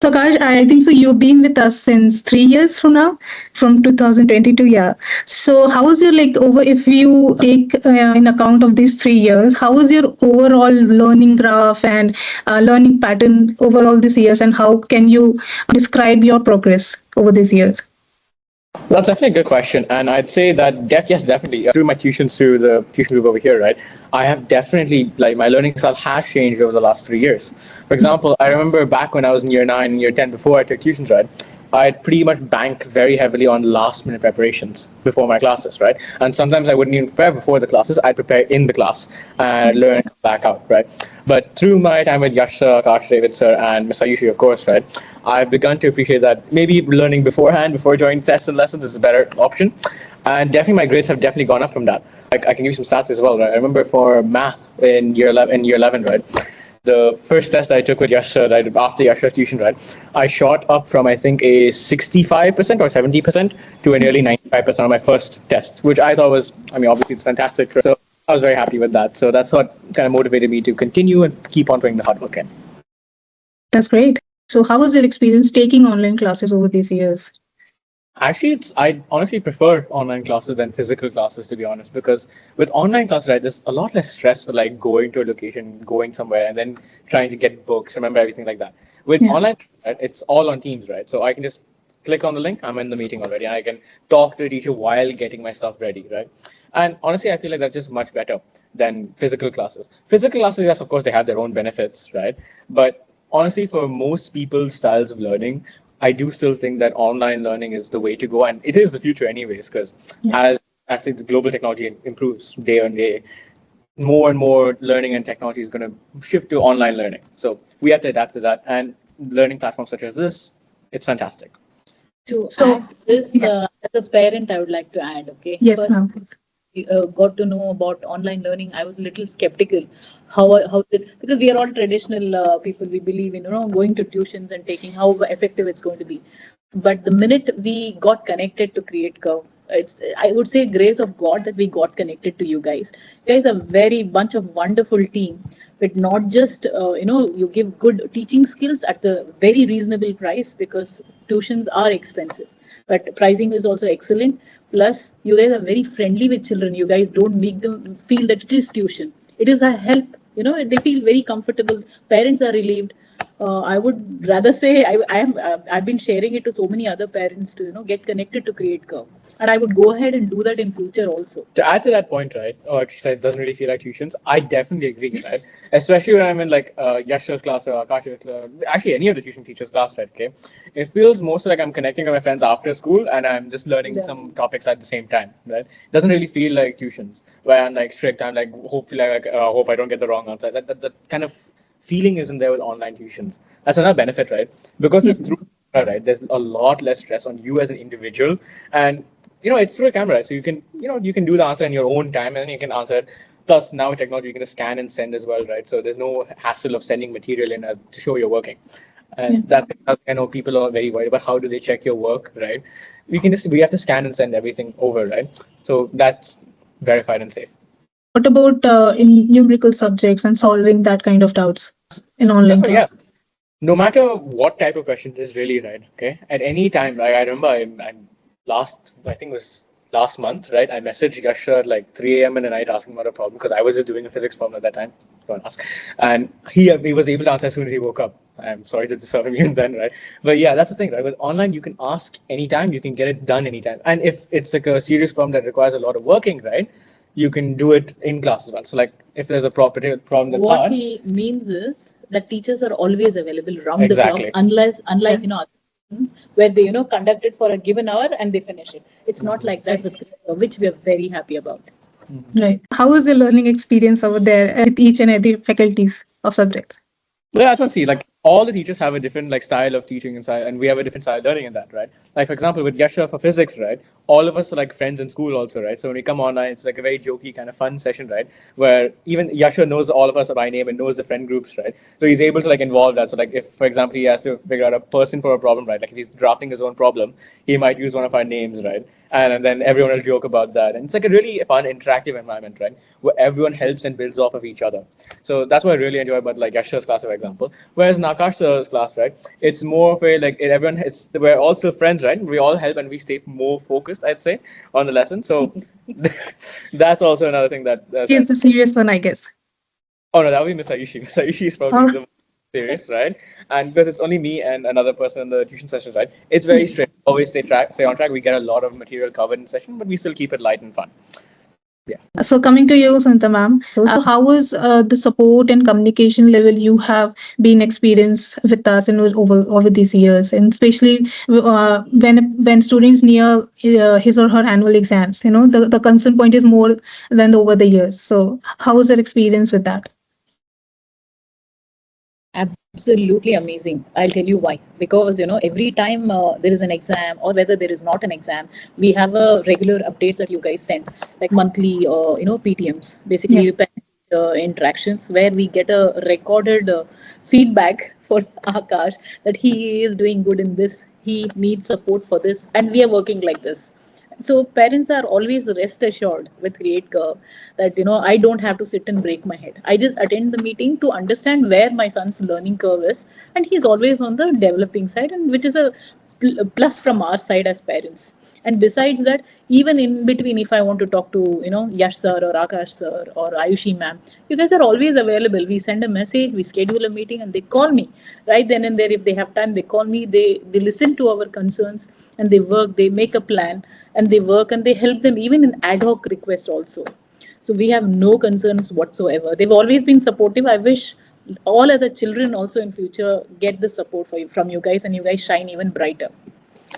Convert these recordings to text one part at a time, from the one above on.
So, Akash, I think so. You've been with us since 3 years from now, from 2022. Yeah. So, how is your over? If you take in account of these 3 years, how is your overall learning graph and learning pattern over all these years, and how can you describe your progress over these years? That's definitely a good question. And I'd say that, yes, definitely. Through my tuitions through the tuition group over here, right, I have definitely, like, my learning style has changed over the last 3 years. For example, I remember back when I was in year 9, year 10, before I took tuitions, right, I'd pretty much bank very heavily on last minute preparations before my classes, right? And sometimes I wouldn't even prepare before the classes, I'd prepare in the class and learn and come back out, right? But through my time with Yash sir, Akash, David sir, and Miss Ayushi, of course, right, I've begun to appreciate that maybe learning beforehand, before joining tests and lessons, is a better option. And definitely my grades have definitely gone up from that. Like, I can give you some stats as well, right? I remember for math in year 11, right? The first test I took with Yasser, right, after Yasser's tuition, right, I shot up from, I think, a 65% or 70% to a nearly 95% on my first test, which I thought was, I mean, obviously it's fantastic. So I was very happy with that. So that's what kind of motivated me to continue and keep on putting the hard work in. That's great. So, how was your experience taking online classes over these years? Actually, I honestly prefer online classes than physical classes, to be honest, because with online classes, right, there's a lot less stress for like going to a location, going somewhere, and then trying to get books, remember everything like that. With Yeah. online, right, it's all on Teams, right? So I can just click on the link, I'm in the meeting already, and I can talk to the teacher while getting my stuff ready, right? And honestly, I feel like that's just much better than physical classes. Physical classes, yes, of course, they have their own benefits, right? But honestly, for most people's styles of learning, I do still think that online learning is the way to go, and it is the future, anyways. Because Yeah. as the global technology improves day on day, more and more learning and technology is going to shift to online learning. So we have to adapt to that, and learning platforms such as this, it's fantastic. To So, add this, yeah. as a parent, I would like to add, okay, Yes, first, ma'am. got to know about online learning, I was a little skeptical. How did, because we are all traditional people, we believe in going to tuitions and taking how effective it's going to be. But the minute we got connected to Create Curve, it's, I would say, grace of God that we got connected to you guys. You guys are very bunch of wonderful team, but not just you give good teaching skills at the very reasonable price, because tuitions are expensive, but pricing is also excellent. Plus, you guys are very friendly with children. You guys don't make them feel that it is tuition. It is a help. They feel very comfortable. Parents are relieved. I would rather say I've been sharing it to so many other parents to get connected to CreateCurve, and I would go ahead and do that in future also. To add to that point, right, or she said it doesn't really feel like tuitions, I definitely agree, right? Especially when I'm in like Yash's class or Akash's class, actually any of the tuition teachers' class, right? Okay, it feels most like I'm connecting with my friends after school and I'm just learning some topics at the same time, right? It doesn't really feel like tuitions where I'm like strict. I'm like hopefully like hope I don't get the wrong answer. That kind of feeling isn't there with online tuitions. That's another benefit, right? Because it's through right, there's a lot less stress on you as an individual, and it's through a camera, so you can do the answer in your own time, and then you can answer it. Plus, now with technology, you can just scan and send as well, right? So there's no hassle of sending material in to show you're working. And that, I know people are very worried about how do they check your work, right? We have to scan and send everything over, right? So that's verified and safe. What about in numerical subjects and solving that kind of doubts in online So yeah, class? no matter what type of question it is, really, right? Okay, at any time, like I remember, I think it was last month, right? I messaged Yasha at like 3 a.m. in the night asking about a problem because I was just doing a physics problem at that time. Don't ask. And he was able to answer as soon as he woke up. I'm sorry to disturb him even then, right? But yeah, that's the thing, right? With online, you can ask anytime, you can get it done anytime. And if it's like a serious problem that requires a lot of working, right? You can do it in class as well. So like if there's a property problem that's What hard, he means is that teachers are always available round the clock, exactly. unlike where they conduct it for a given hour and they finish it. It's not like that with CreateCurve, which we are very happy about. Right. How was the learning experience over there with each and every faculties of subjects? Yeah, that's what I see. Like all the teachers have a different like style of teaching and style, and we have a different style of learning in that, right? Like for example, with Yasha for physics, right? All of us are like friends in school also, right? So when we come online, it's like a very jokey kind of fun session, right? Where even Yasha knows all of us by name and knows the friend groups, right? So he's able to like involve that. So like if, for example, he has to figure out a person for a problem, right? Like if he's drafting his own problem, he might use one of our names, right? and then everyone will joke about that. And it's like a really fun, interactive environment, right? Where everyone helps and builds off of each other. So that's what I really enjoy about like Yash's class, for example. Whereas in Akash's class, right, it's more of a like everyone, it's we're all still friends, right? We all help and we stay more focused, I'd say, on the lesson. So that's also another thing that He's the serious one, I guess. oh no, that would be Miss Ayushi. Miss Ayushi is probably Oh, the most serious, right? And because it's only me and another person in the tuition sessions, right? It's very strict. Always stay on track. We get a lot of material covered in session, but we still keep it light and fun. Yeah. so coming to you, Santa ma'am. So how was the support and communication level you have been experienced with us in over these years, and especially when students near his or her annual exams, the concern point is more than over the years. So how was your experience with that? Absolutely amazing. I'll tell you why. Because every time there is an exam, or whether there is not an exam, we have a regular updates that you guys send, like monthly, PTMs, Yeah. basically interactions, where we get a recorded feedback for Akash that he is doing good in this, he needs support for this, and we are working like this. So parents are always rest assured with CreateCurve that I don't have to sit and break my head. I just attend the meeting to understand where my son's learning curve is, and he's always on the developing side, and which is a plus from our side as parents. And besides that, even in between, if I want to talk to Yash sir or Akash sir or Ayushi ma'am, you guys are always available. We send a message, we schedule a meeting, and they call me right then and there. If they have time, they call me. They listen to our concerns, and they work. They make a plan, and they work, and they help them even in ad hoc requests also. So we have no concerns whatsoever. They've always been supportive. I wish all other children also in future get the support from you guys, and you guys shine even brighter.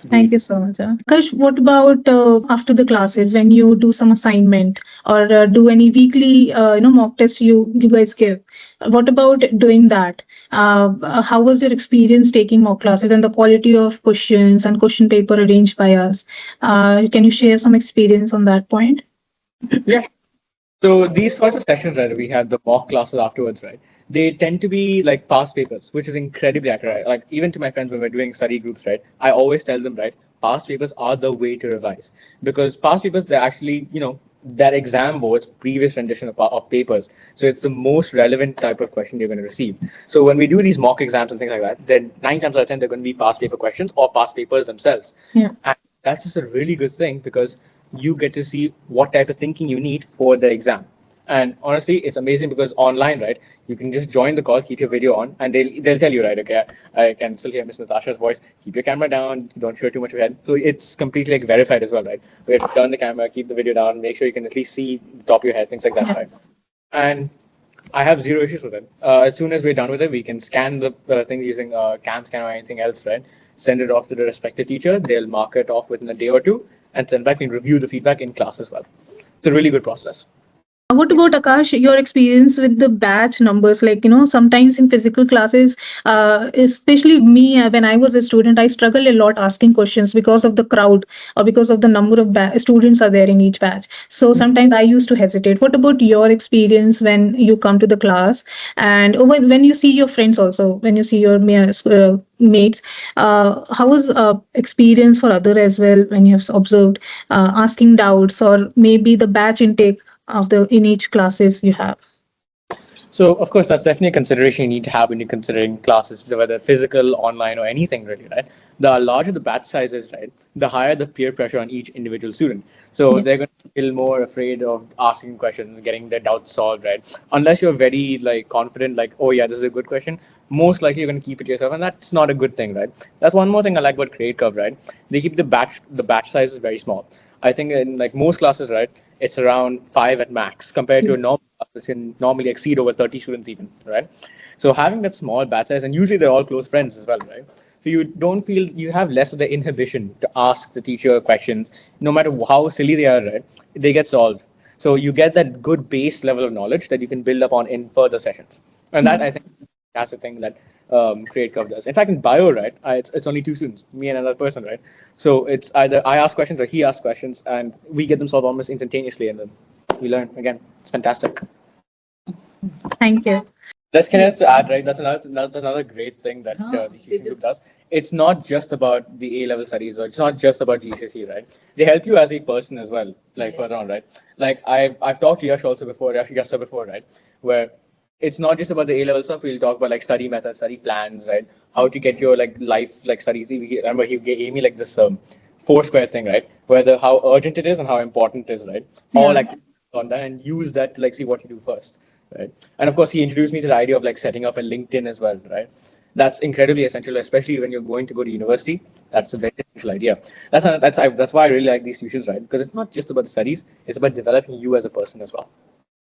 Thank you so much. Akash, what about after the classes when you do some assignment or do any weekly, mock test you guys give? What about doing that? How was your experience taking mock classes and the quality of questions and question paper arranged by us? Can you share some experience on that point? Yeah. So these sorts of sessions, right, we had the mock classes afterwards, right? They tend to be like past papers, which is incredibly accurate. Like even to my friends when we're doing study groups, right, I always tell them, right, past papers are the way to revise because past papers they're actually, that exam board's previous rendition of papers. So it's the most relevant type of question you're going to receive. So when we do these mock exams and things like that, then 9 times out of 10 they're going to be past paper questions or past papers themselves. Yeah. And that's just a really good thing because you get to see what type of thinking you need for the exam. And honestly, it's amazing because online, right, you can just join the call, keep your video on, and they'll tell you, right, okay, I can still hear Miss Natasha's voice. Keep your camera down, don't show too much of your head. So it's completely like verified as well, right? Where you turn the camera, keep the video down, make sure you can at least see the top of your head, things like that, right? And I have zero issues with it. As soon as we're done with it, we can scan the thing using cam scan or anything else, right? Send it off to the respective teacher. They'll mark it off within a day or two and send back and review the feedback in class as well. It's a really good process. What about Akash, your experience with the batch numbers? Like, sometimes in physical classes, especially me, when I was a student, I struggled a lot asking questions because of the crowd or because of the number of students are there in each batch. So sometimes I used to hesitate. What about your experience when you come to the class and when you see your friends also, when you see your mates, how was experience for other as well when you have observed asking doubts or maybe the batch intake of the in each classes you have? So, of course, that's definitely a consideration you need to have when you're considering classes, whether physical, online, or anything really, right? The larger the batch size is, right, the higher the peer pressure on each individual student. So Yeah. they're going to feel more afraid of asking questions, getting their doubts solved, right? Unless you're very like confident, like, oh yeah, this is a good question. Most likely you're going to keep it to yourself, and that's not a good thing, right? That's one more thing I like about CreateCurve, right? They keep the batch sizes very small. I think in like most classes, right, it's around 5 at max compared to a normal class which can normally exceed over 30 students even, right? So having that small batch size, and usually they're all close friends as well, right? So you don't feel you have less of the inhibition to ask the teacher questions, no matter how silly they are, right? They get solved. So you get that good base level of knowledge that you can build upon in further sessions, and that I think that's the thing that CreateCurve does. In fact, in bio, right, it's only two students, me and another person, right? So it's either I ask questions or he asks questions, and we get them solved almost instantaneously, and then we learn again. It's fantastic. Thank you. Can I just add, right? That's another great thing that the They tuition group just does. It's not just about the A level studies, or it's not just about GCSE, right? They help you as a person as well, like further on, right? yes. Like I've talked to Yash also before, Yash before, right? Where it's not just about the A level stuff. We'll talk about like study methods, study plans, right? How to get your like life like studies. Remember he gave me like this four square thing, right? Where the how urgent it is and how important it is, right? All Yeah. like on that and use that to like see what you do first, right? And of course, he introduced me to the idea of like setting up a LinkedIn as well, right? That's incredibly essential, especially when you're going to go to university. That's a very essential idea. That's why I really like these tuitions, right? Because it's not just about the studies; it's about developing you as a person as well.